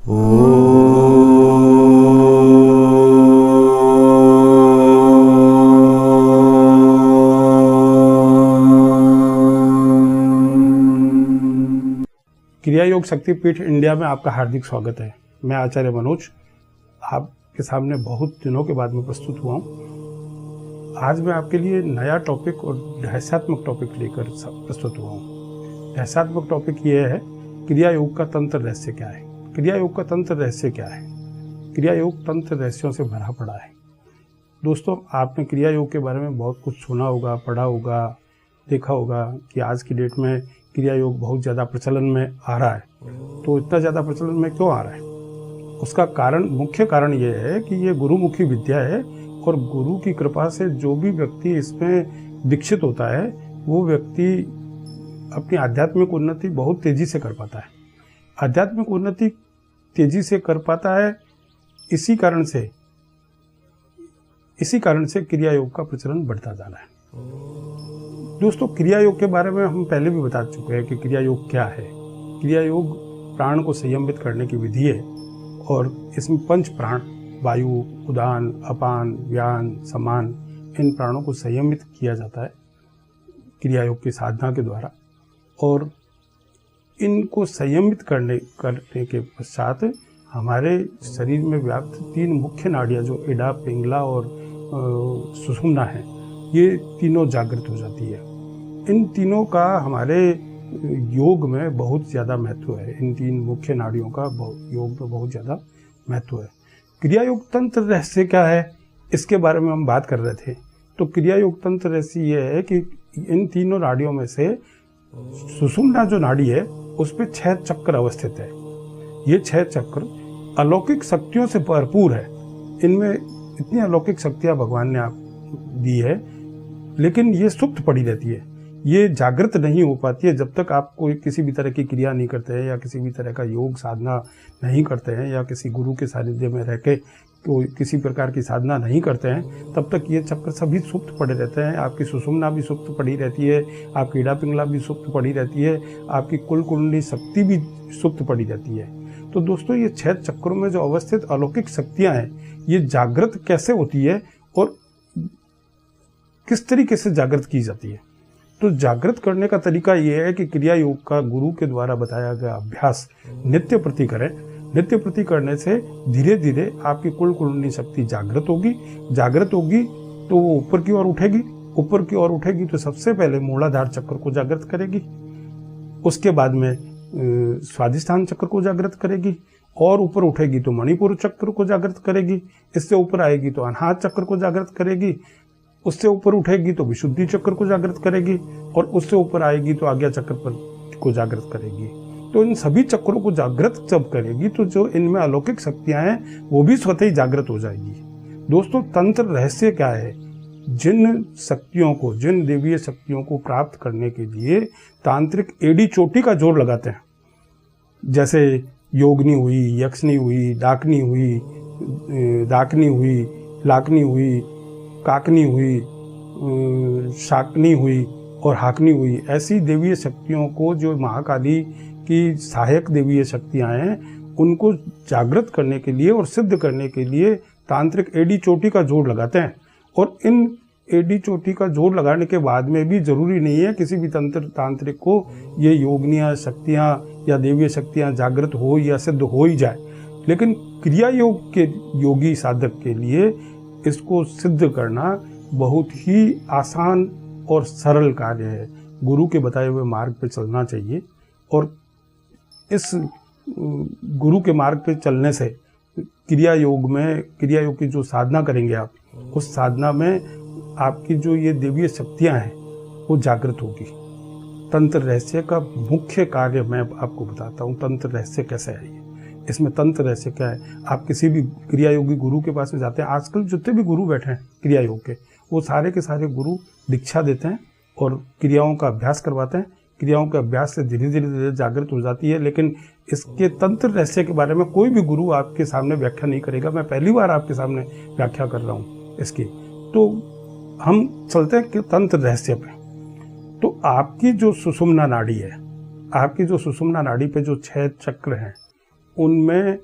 क्रिया योग शक्तिपीठ इंडिया में आपका हार्दिक स्वागत है। मैं आचार्य मनोज आपके सामने बहुत दिनों के बाद में प्रस्तुत हुआ हूँ। आज मैं आपके लिए नया टॉपिक और रहस्यात्मक टॉपिक लेकर प्रस्तुत हुआ हूँ। रहस्यात्मक टॉपिक ये है, क्रिया योग का तंत्र रहस्य क्या है। क्रिया योग का तंत्र रहस्य क्या है। क्रिया योग तंत्र रहस्यों से भरा पड़ा है। दोस्तों, आपने क्रिया योग के बारे में बहुत कुछ सुना होगा, पढ़ा होगा, देखा होगा कि आज की डेट में क्रिया योग बहुत ज़्यादा प्रचलन में आ रहा है। तो इतना ज़्यादा प्रचलन में क्यों आ रहा है? उसका कारण, मुख्य कारण ये है कि ये गुरुमुखी विद्या है और गुरु की कृपा से जो भी व्यक्ति इसमें दीक्षित होता है वो व्यक्ति अपनी आध्यात्मिक उन्नति बहुत तेज़ी से कर पाता है। आध्यात्मिक उन्नति तेज़ी से कर पाता है। इसी कारण से क्रिया योग का प्रचलन बढ़ता जा रहा है। दोस्तों, क्रिया योग के बारे में हम पहले भी बता चुके हैं कि क्रिया योग क्या है। क्रिया योग प्राण को संयमित करने की विधि है और इसमें पंच प्राण, वायु, उदान, अपान, व्यान, समान, इन प्राणों को संयमित किया जाता है क्रिया योग की साधना के द्वारा। और इनको संयमित करने के पश्चात हमारे शरीर में व्याप्त 3 मुख्य नाड़ियाँ जो इड़ा, पिंगला और सुषुम्ना है, ये तीनों जागृत हो जाती है। इन तीनों का हमारे योग में बहुत ज़्यादा महत्व है। इन 3 मुख्य नाड़ियों का योग में बहुत ज़्यादा महत्व है। क्रिया योग तंत्र रहस्य क्या है, इसके बारे में हम बात कर रहे थे। तो क्रिया योग तंत्र रहस्य ये है कि इन तीनों नाड़ियों में से सुषुम्ना जो नाड़ी है उस पर 6 चक्र अवस्थित है। ये 6 चक्र अलौकिक शक्तियों से भरपूर है। इनमें इतनी अलौकिक शक्तियाँ भगवान ने आप दी है, लेकिन ये सुप्त पड़ी रहती है। ये जागृत नहीं हो पाती है जब तक आप कोई किसी भी तरह की क्रिया नहीं करते हैं या किसी भी तरह का योग साधना नहीं करते हैं या किसी गुरु के सानिध्य में रह के कोई किसी प्रकार की साधना नहीं करते हैं। तब तक ये चक्र सभी सुप्त पड़े रहते हैं। आपकी सुषुम्ना भी सुप्त पड़ी रहती है, आपकी इड़ा पिंगला भी सुप्त पड़ी रहती है, आपकी कुल कुंडली शक्ति भी सुप्त पड़ी रहती है। तो दोस्तों, ये 6 चक्रों में जो अवस्थित अलौकिक शक्तियाँ हैं, ये जागृत कैसे होती है और किस तरीके से जागृत की जाती है। तो जागृत करने का तरीका ये है कि क्रिया योग का गुरु के द्वारा बताया गया अभ्यास नित्य प्रति करें। नित्य प्रति करने से धीरे धीरे आपकी कुल कुंडली शक्ति जागृत होगी तो वो ऊपर की ओर उठेगी। ऊपर की ओर उठेगी तो सबसे पहले मूलाधार चक्र को जागृत करेगी, उसके बाद में स्वाधिष्ठान चक्र को जागृत करेगी, और ऊपर उठेगी तो मणिपुर चक्र को जागृत करेगी, इससे ऊपर आएगी तो अनाहत चक्र को जागृत करेगी, उससे ऊपर उठेगी तो विशुद्धि चक्र को जागृत करेगी, और उससे ऊपर आएगी तो आज्ञा चक्र को जागृत करेगी। तो इन सभी चक्रों को जागृत जब करेगी तो जो इनमें अलौकिक शक्तियां हैं वो भी स्वतः ही जागृत हो जाएगी। दोस्तों, तंत्र रहस्य क्या है? जिन शक्तियों को, जिन देवीय शक्तियों को प्राप्त करने के लिए तांत्रिक एड़ी चोटी का जोर लगाते हैं, जैसे योगनी हुई, यक्षनी हुई, डाकनी हुई, लाकनी हुई, काकनी हुई, शाकनी हुई और हाकनी हुई, ऐसी देवीय शक्तियों को, जो महाकाली की सहायक देवीय शक्तियां हैं, उनको जागृत करने के लिए और सिद्ध करने के लिए तांत्रिक एड़ी चोटी का जोर लगाते हैं। और इन एड़ी चोटी का जोर लगाने के बाद में भी जरूरी नहीं है किसी भी तांत्रिक को ये योगनिया शक्तियाँ या देवीय शक्तियाँ जागृत हो या सिद्ध हो ही जाए, लेकिन क्रिया योग के योगी साधक के लिए इसको सिद्ध करना बहुत ही आसान और सरल कार्य है। गुरु के बताए हुए मार्ग पे चलना चाहिए, और इस गुरु के मार्ग पे चलने से क्रिया योग की जो साधना करेंगे आप, उस साधना में आपकी जो ये देवीय शक्तियाँ हैं वो जागृत होगी। तंत्र रहस्य का मुख्य कार्य मैं आपको बताता हूँ। तंत्र रहस्य कैसे है ये, इसमें तंत्र रहस्य क्या है। आप किसी भी क्रिया योगी गुरु के पास में जाते हैं, आजकल जितने भी गुरु बैठे हैं क्रिया योग के, वो सारे के सारे गुरु दीक्षा देते हैं और क्रियाओं का अभ्यास करवाते हैं। क्रियाओं के अभ्यास से धीरे धीरे जागृत हो जाती है, लेकिन इसके तंत्र रहस्य के बारे में कोई भी गुरु आपके सामने व्याख्या नहीं करेगा। मैं पहली बार आपके सामने व्याख्या कर रहा हूँ इसकी। तो हम चलते हैं कि तंत्र रहस्य पे। तो आपकी जो सुषुम्ना नाड़ी है, आपकी जो सुषुम्ना नाड़ी पे जो 6 चक्र हैं, उनमें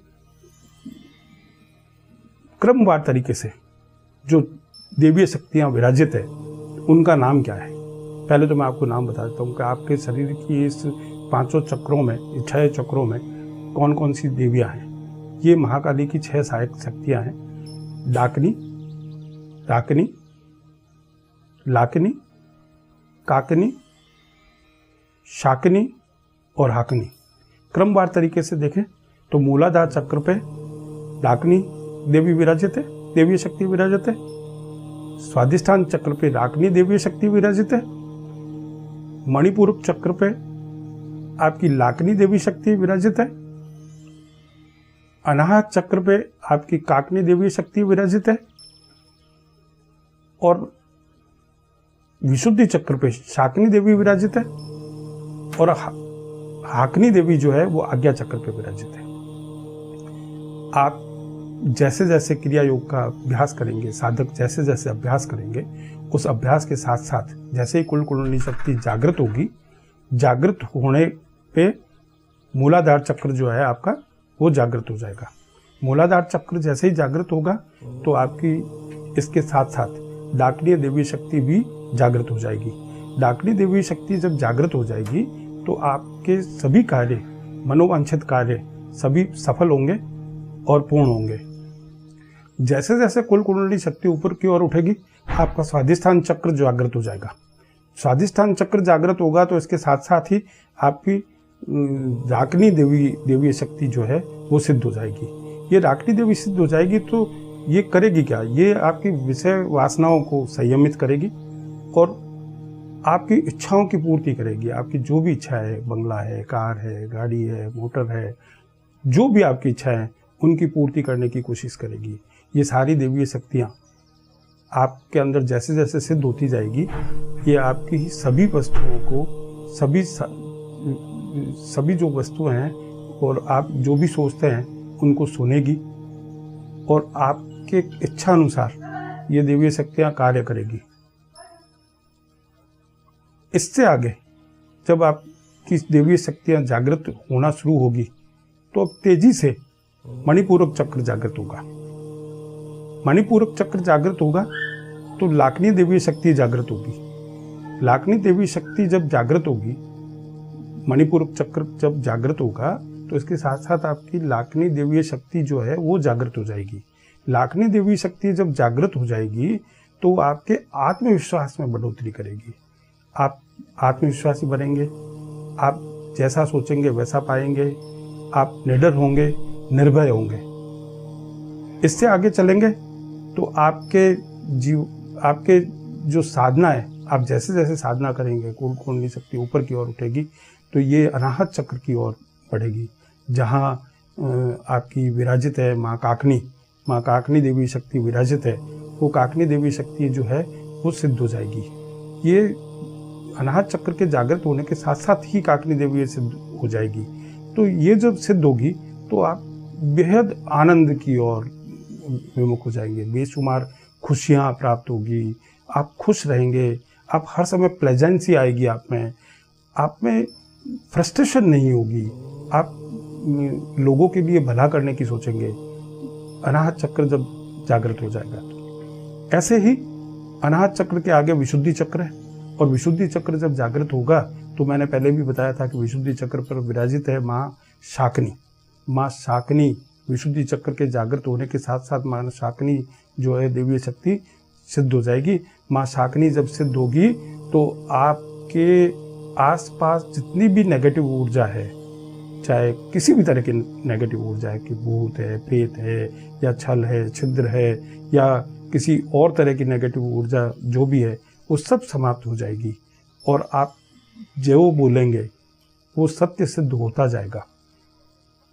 क्रमवार तरीके से जो देवीय शक्तियाँ विराजित है उनका नाम क्या है। पहले तो मैं आपको नाम बता देता हूँ कि आपके शरीर की इस 5 चक्रों में, 6 चक्रों में कौन कौन सी देवियाँ हैं। ये महाकाली की 6 सहायक शक्तियाँ हैं। डाकनी, डाकनी, लाकनी, काकनी, शाकनी और हाकनी। क्रमवार तरीके से देखें तो मूलाधार चक्र पे डाकनी देवी विराजित है, देवीय शक्ति विराजित है। स्वादिष्ठान चक्र पे राकनी देवीय शक्ति विराजित है। मणिपूरक चक्र पे आपकी लाकनी देवी शक्ति विराजित है। अनाहत चक्र पे आपकी काकनी देवी शक्ति विराजित है। और विशुद्धि चक्र पे शाकनी देवी विराजित है। और हाकनी देवी जो है वो आज्ञा चक्र पे विराजित है। आप जैसे जैसे क्रिया योग का अभ्यास करेंगे, साधक जैसे जैसे अभ्यास करेंगे, उस अभ्यास के साथ साथ जैसे ही कुल कुंडली शक्ति जागृत होगी, जागृत होने पे मूलाधार चक्र जो है आपका वो जागृत हो जाएगा। मूलाधार चक्र जैसे ही जागृत होगा तो आपकी इसके साथ साथ डाकनी देवी शक्ति भी जागृत हो जाएगी। डाकनी देवी शक्ति जब जागृत हो जाएगी तो आपके सभी कार्य, मनोवांछित कार्य सभी सफल होंगे और पूर्ण होंगे। जैसे जैसे कुल कुंडली शक्ति ऊपर की ओर उठेगी, आपका स्वादिष्ठान चक्र जागृत हो जाएगा। स्वादिष्ठान चक्र जागृत होगा तो इसके साथ साथ ही आपकी राकनी देवी शक्ति जो है वो सिद्ध हो जाएगी। ये राकनी देवी सिद्ध हो जाएगी तो ये करेगी क्या? ये आपकी विषय वासनाओं को संयमित करेगी और आपकी इच्छाओं की पूर्ति करेगी। आपकी जो भी इच्छा है, बंगला है, कार है, गाड़ी है, मोटर है, जो भी आपकी इच्छा है उनकी पूर्ति करने की कोशिश करेगी। ये सारी देवीय शक्तियाँ आपके अंदर जैसे जैसे सिद्ध होती जाएगी, ये आपकी सभी वस्तुओं को, सभी जो वस्तुएं हैं और आप जो भी सोचते हैं उनको सुनेगी और आपके इच्छा अनुसार ये देवीय शक्तियाँ कार्य करेगी। इससे आगे जब आपकी देवीय शक्तियाँ जागृत होना शुरू होगी तो अब तेजी से मणिपूरक चक्र जागृत होगा। मणिपूरक चक्र जागृत होगा तो लाकनी देवी शक्ति जागृत होगी। लाकनी देवी शक्ति जब जागृत होगी, मणिपूरक चक्र जब जागृत होगा तो इसके साथ साथ आपकी लाकनी देवी शक्ति जो है वो जागृत हो जाएगी। लाकनी देवी शक्ति जब जागृत हो जाएगी तो आपके आत्मविश्वास में बढ़ोतरी करेगी। आप आत्मविश्वासी बनेंगे, आप जैसा सोचेंगे वैसा पाएंगे, आप निडर होंगे, निर्भय होंगे। इससे आगे चलेंगे तो आपके जो साधना है, आप जैसे जैसे साधना करेंगे, कुल कुंडली शक्ति ऊपर की ओर उठेगी तो ये अनाहत चक्र की ओर बढ़ेगी, जहाँ आपकी विराजित है माँ काकनी देवी शक्ति विराजित है। वो काकनी देवी शक्ति जो है वो सिद्ध हो जाएगी। ये अनाहत चक्र के जागृत होने के साथ साथ ही काकनी देवी सिद्ध हो जाएगी। तो ये जब सिद्ध होगी तो आप बेहद आनंद की ओर विमुख हो जाएंगे। बेशुमार खुशियाँ प्राप्त होगी, आप खुश रहेंगे, आप हर समय प्लेजेंसी आएगी आप में फ्रस्ट्रेशन नहीं होगी, आप लोगों के लिए भला करने की सोचेंगे। अनाहत चक्र जब जागृत हो जाएगा तो ऐसे ही अनाहत चक्र के आगे विशुद्धि चक्र है और विशुद्धि चक्र जब जागृत होगा तो मैंने पहले भी बताया था कि विशुद्धि चक्र पर विराजित है माँ शाकनी। विशुद्धि चक्र के जागृत होने के साथ साथ माँ शाकनी जो है देवीय शक्ति सिद्ध हो जाएगी। माँ शाकनी जब सिद्ध होगी तो आपके आसपास जितनी भी नेगेटिव ऊर्जा है, चाहे किसी भी तरह की नेगेटिव ऊर्जा है कि भूत है, प्रेत है या छल है, छिद्र है या किसी और तरह की नेगेटिव ऊर्जा जो भी है वो सब समाप्त हो जाएगी और आप जो बोलेंगे वो सत्य सिद्ध होता जाएगा।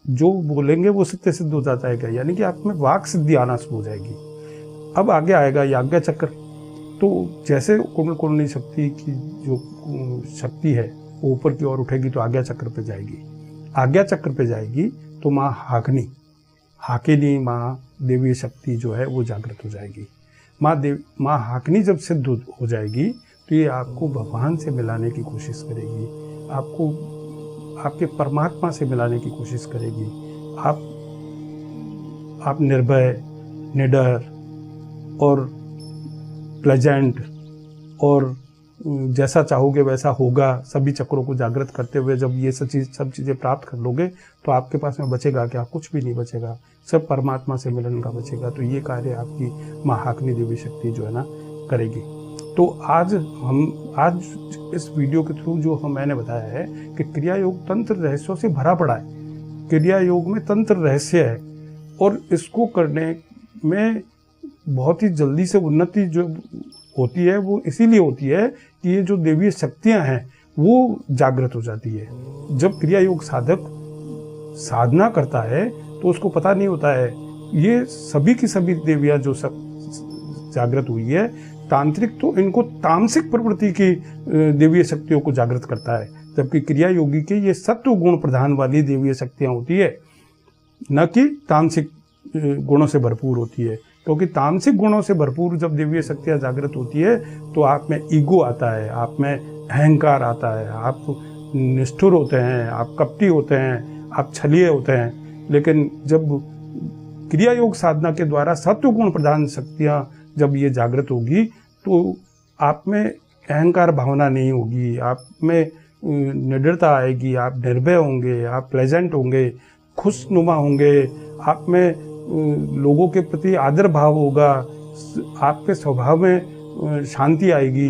जो बोलेंगे वो सत्य सिद्ध होता जाएगा, यानी कि आप में वाक सिद्धि आना शुरू हो जाएगी। अब आगे आएगा आज्ञा चक्र। तो जैसे कुंडली शक्ति की जो शक्ति है वो ऊपर की ओर उठेगी तो आज्ञा चक्र पे जाएगी। आज्ञा चक्र पे जाएगी तो माँ हाकिनी माँ देवी शक्ति जो है वो जागृत हो जाएगी। माँ हाकिनी जब सिद्ध हो जाएगी तो ये आपको भगवान से मिलाने की कोशिश करेगी, आपको आपके परमात्मा से मिलाने की कोशिश करेगी। आप निर्भय, निडर और प्लेजेंट और जैसा चाहोगे वैसा होगा, सभी चक्रों को जागृत करते हुए जब ये सब चीज़ें प्राप्त कर लोगे तो आपके पास में बचेगा क्या? कुछ भी नहीं बचेगा, सब परमात्मा से मिलन का बचेगा। तो ये कार्य आपकी महाअग्नि देवी शक्ति जो है ना करेगी। तो आज इस वीडियो के थ्रू जो मैंने बताया है कि क्रिया योग तंत्र रहस्यों से भरा पड़ा है। क्रिया योग में तंत्र रहस्य है और इसको करने में बहुत ही जल्दी से उन्नति जो होती है वो इसीलिए होती है कि ये जो देवीय शक्तियां हैं वो जागृत हो जाती है। जब क्रिया योग साधक साधना करता है तो उसको पता नहीं होता है ये सभी की सभी देवियां जो सब जागृत हुई है, तांत्रिक तो इनको तामसिक प्रवृत्ति की देवीय शक्तियों को जागृत करता है, जबकि क्रिया योगी के ये सत्व गुण प्रधान वाली देवीय शक्तियां होती है, न कि तामसिक गुणों से भरपूर होती है। क्योंकि तामसिक गुणों से भरपूर जब देवीय शक्तियां जागृत होती है तो आप में ईगो आता है, आप में अहंकार आता है, आप निष्ठुर होते हैं, आप कपटी होते हैं, आप छलिए होते हैं। लेकिन जब क्रिया योग साधना के द्वारा सत्व गुण प्रधान शक्तियां जब ये जागृत होगी तो आप में अहंकार भावना नहीं होगी, आप में निडरता आएगी, आप निर्भय होंगे, आप प्लेजेंट होंगे, खुशनुमा होंगे, आप में लोगों के प्रति आदर भाव होगा, आपके स्वभाव में शांति आएगी,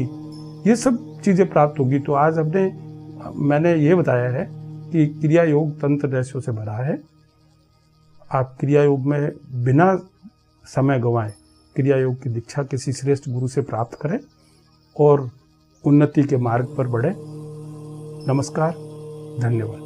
ये सब चीज़ें प्राप्त होगी। तो आज मैंने ये बताया है कि क्रिया योग तंत्र रहस्यों से भरा है। आप क्रिया योग में बिना समय गंवाए क्रिया योग की दीक्षा किसी श्रेष्ठ गुरु से प्राप्त करें और उन्नति के मार्ग पर बढ़े। नमस्कार, धन्यवाद।